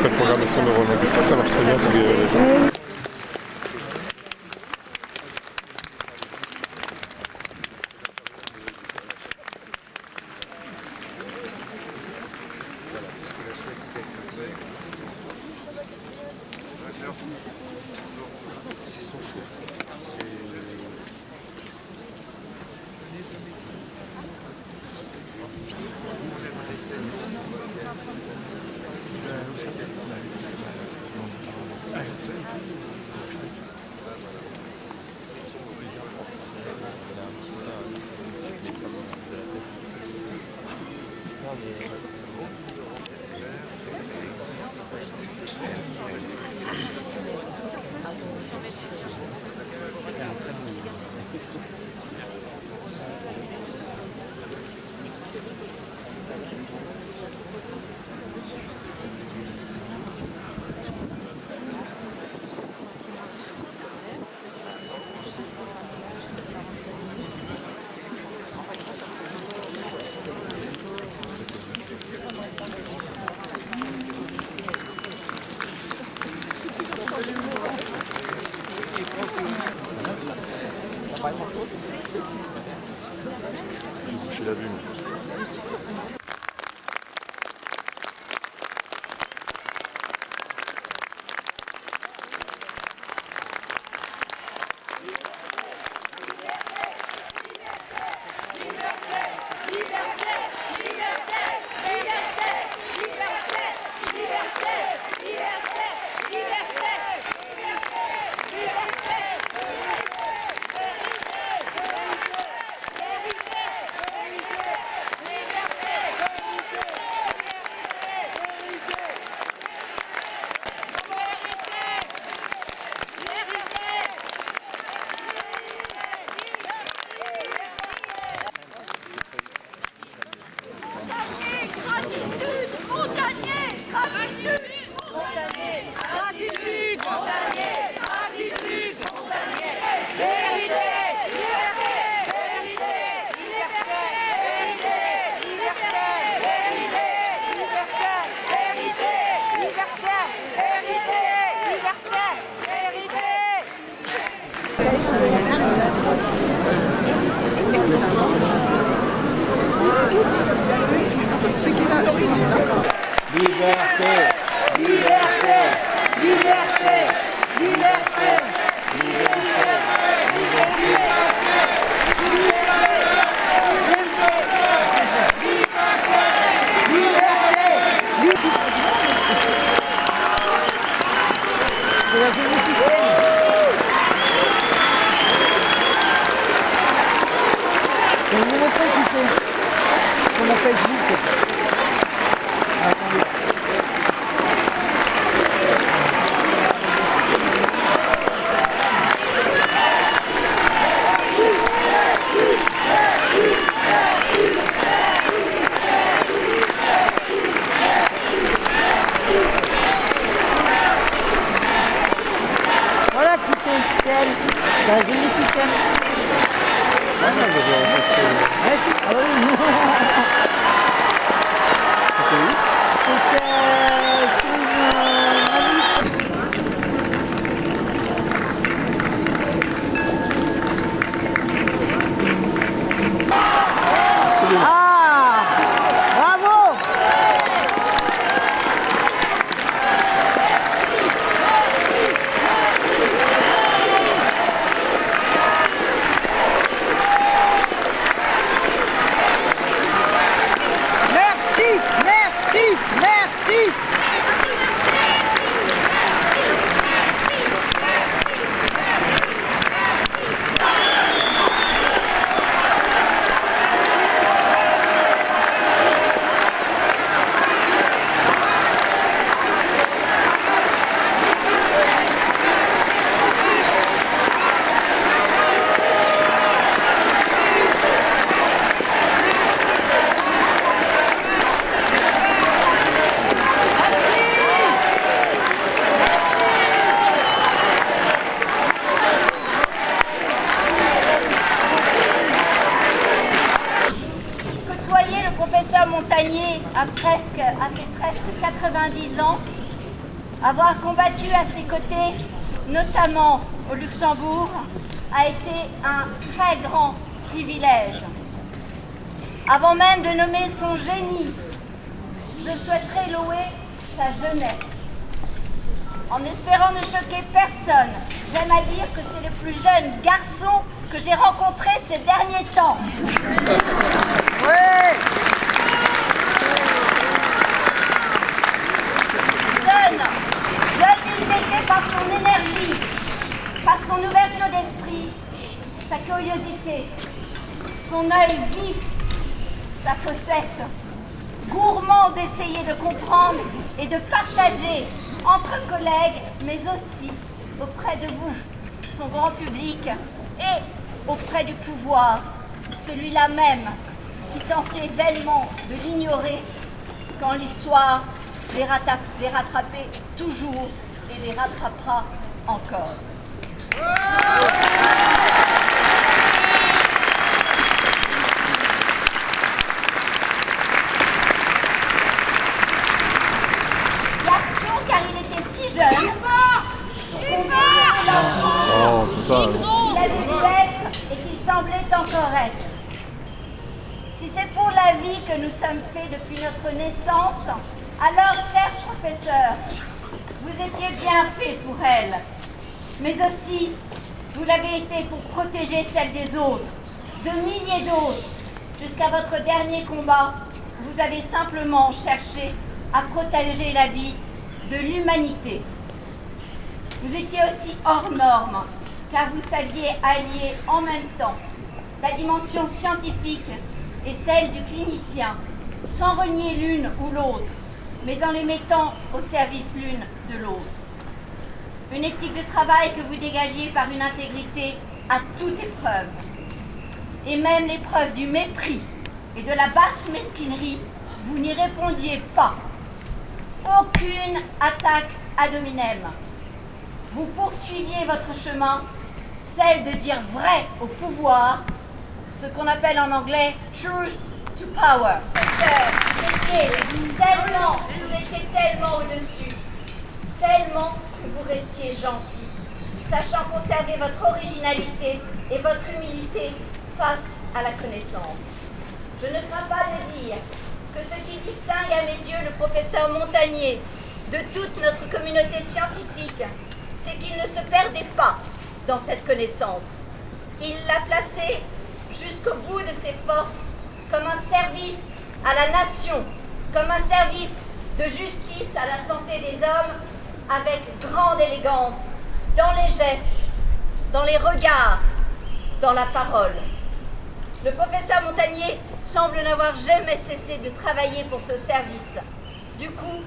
cette programmation de revendication, ça marche très bien pour les gens. C'est son choix. J'ai la vue. Montagnier à ses presque 90 ans, Avoir combattu à ses côtés, notamment au Luxembourg, a été un très grand privilège. Avant même de nommer son génie, je souhaiterais louer sa jeunesse. En espérant ne choquer personne, j'aime à dire que c'est le plus jeune garçon que j'ai rencontré ces derniers temps. Ouais. Jeune illimité par son énergie, par son ouverture d'esprit, sa curiosité, son œil vif, sa fossette, gourmand d'essayer de comprendre et de partager entre collègues, mais aussi auprès de vous, son grand public, et auprès du pouvoir, celui-là même qui tentait vainement de l'ignorer quand l'histoire les rattrapait toujours et les rattrapera encore. Garçon, car il était si jeune. Oh, putain. Il avait dû être et qu'il semblait encore être. Si c'est pour la vie que nous sommes faits depuis notre naissance, alors, cher professeur, vous étiez bien fait pour elle. Mais aussi, vous l'avez été pour protéger celle des autres, de milliers d'autres. Jusqu'à votre dernier combat, vous avez simplement cherché à protéger la vie de l'humanité. Vous étiez aussi hors norme, car vous saviez allier en même temps la dimension scientifique et celle du clinicien, sans renier l'une ou l'autre, mais en les mettant au service l'une de l'autre. Une éthique de travail que vous dégagiez par une intégrité à toute épreuve, et même l'épreuve du mépris et de la basse mesquinerie, vous n'y répondiez pas. Aucune attaque ad hominem. Vous poursuiviez votre chemin, celle de dire vrai au pouvoir, ce qu'on appelle en anglais « truth to power ». Vous étiez tellement au-dessus, tellement que vous restiez gentil, sachant conserver votre originalité et votre humilité face à la connaissance. Je ne crains pas de dire que ce qui distingue à mes yeux le professeur Montagnier de toute notre communauté scientifique, c'est qu'il ne se perdait pas dans cette connaissance. Il l'a placée jusqu'au bout de ses forces comme un service à la nation, comme un service de justice à la santé des hommes, avec grande élégance, dans les gestes, dans les regards, dans la parole. Le professeur Montagnier semble n'avoir jamais cessé de travailler pour ce service. Du coup,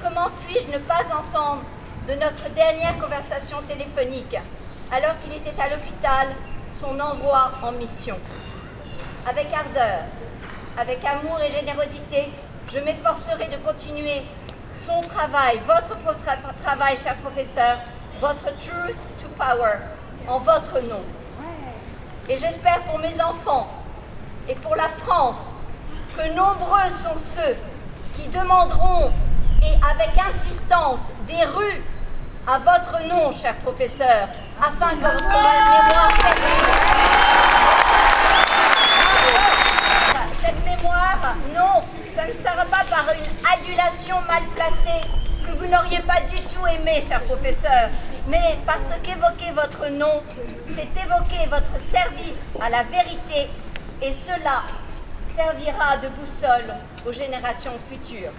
comment puis-je ne pas entendre de notre dernière conversation téléphonique, alors qu'il était à l'hôpital, son envoi en mission? Avec ardeur, avec amour et générosité, je m'efforcerai de continuer son travail, votre travail, cher professeur, votre Truth to Power, en votre nom. Et j'espère pour mes enfants et pour la France que nombreux sont ceux qui demanderont, et avec insistance, des rues à votre nom, cher professeur, afin que votre mémoire cette mémoire, non, ça ne sera pas par une adulation mal placée que vous n'auriez pas du tout aimé, cher professeur, mais parce qu'évoquer votre nom, c'est évoquer votre service à la vérité, et cela servira de boussole aux générations futures.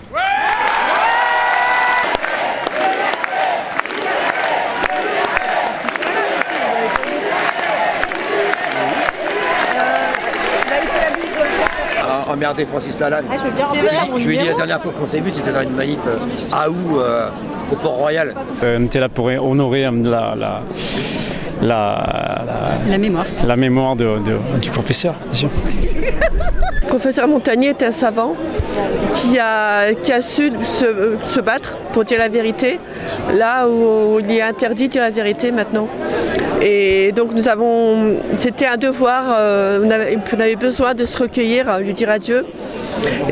Emmerder Francis Lalanne. Je lui ai dit la dernière fois qu'on s'est vu, c'était dans une manif à Aou, au Port-Royal. On était là pour honorer la mémoire du professeur, bien sûr. Le professeur Montagnier est un savant qui a su se battre pour dire la vérité, là où il est interdit de dire la vérité maintenant. Et donc c'était un devoir, on avait besoin de se recueillir, lui dire adieu,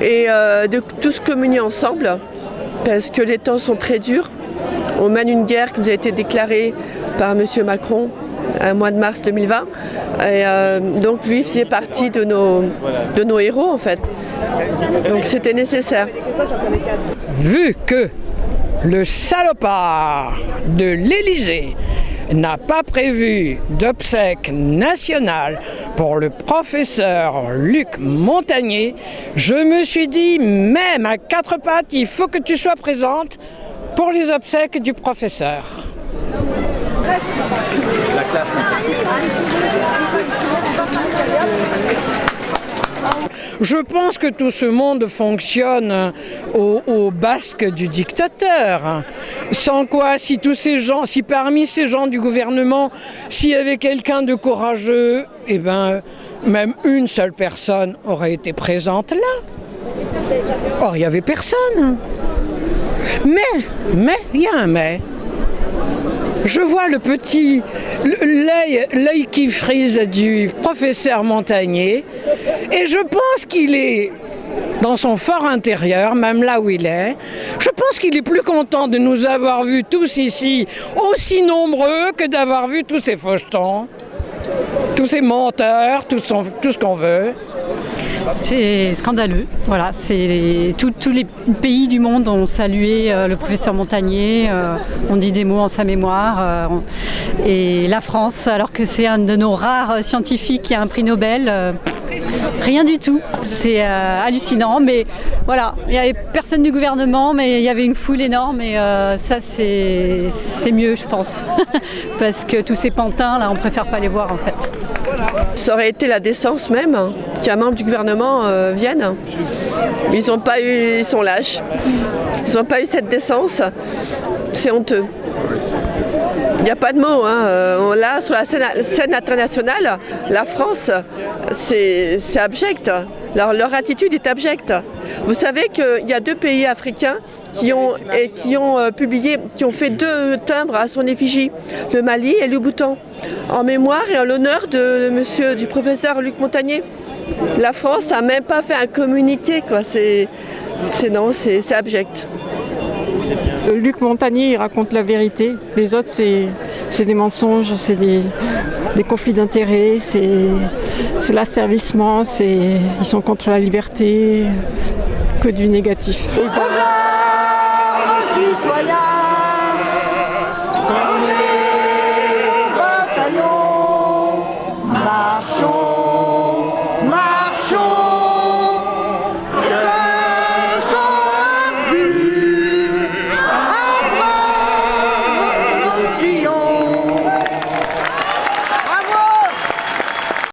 et de tous communier ensemble, parce que les temps sont très durs. On mène une guerre qui nous a été déclarée par M. Macron au mois de mars 2020. Et donc lui faisait partie de nos héros en fait. Donc c'était nécessaire. Vu que le salopard de l'Élysée n'a pas prévu d'obsèques nationales pour le professeur Luc Montagnier, je me suis dit, même à quatre pattes, il faut que tu sois présente pour les obsèques du professeur. La classe Je pense que tout ce monde fonctionne au basque du dictateur. Sans quoi, si parmi ces gens du gouvernement, s'il y avait quelqu'un de courageux, eh ben, même une seule personne aurait été présente là. Or, il n'y avait personne. Mais, il y a un mais. Je vois l'œil qui frise du professeur Montagnier et je pense qu'il est dans son fort intérieur, même là où il est, je pense qu'il est plus content de nous avoir vus tous ici aussi nombreux que d'avoir vu tous ces fauchetons, tous ces menteurs, tout ce qu'on veut. C'est scandaleux. Voilà, tous les pays du monde ont salué le professeur Montagnier, ont dit des mots en sa mémoire. Et la France, alors que c'est un de nos rares scientifiques qui a un prix Nobel, rien du tout. C'est hallucinant. Mais voilà, il n'y avait personne du gouvernement, mais il y avait une foule énorme. Et ça, c'est mieux, je pense. Parce que tous ces pantins, là, on préfère pas les voir en fait. Ça aurait été la décence même qu'un membre du gouvernement vienne. Ils n'ont pas eu, ils sont lâches. Ils n'ont pas eu cette décence. C'est honteux. Il n'y a pas de mots. Là, sur la scène internationale, la France, c'est abject. Leur attitude est abjecte. Vous savez qu'il y a 2 pays africains qui ont fait 2 timbres à son effigie, le Mali et le Bhoutan, en mémoire et en l'honneur du professeur Luc Montagnier. La France n'a même pas fait un communiqué, quoi. C'est abject. Luc Montagnier, il raconte la vérité. Les autres, c'est des mensonges, c'est des conflits d'intérêts, c'est l'asservissement, ils sont contre la liberté, que du négatif. Citoyens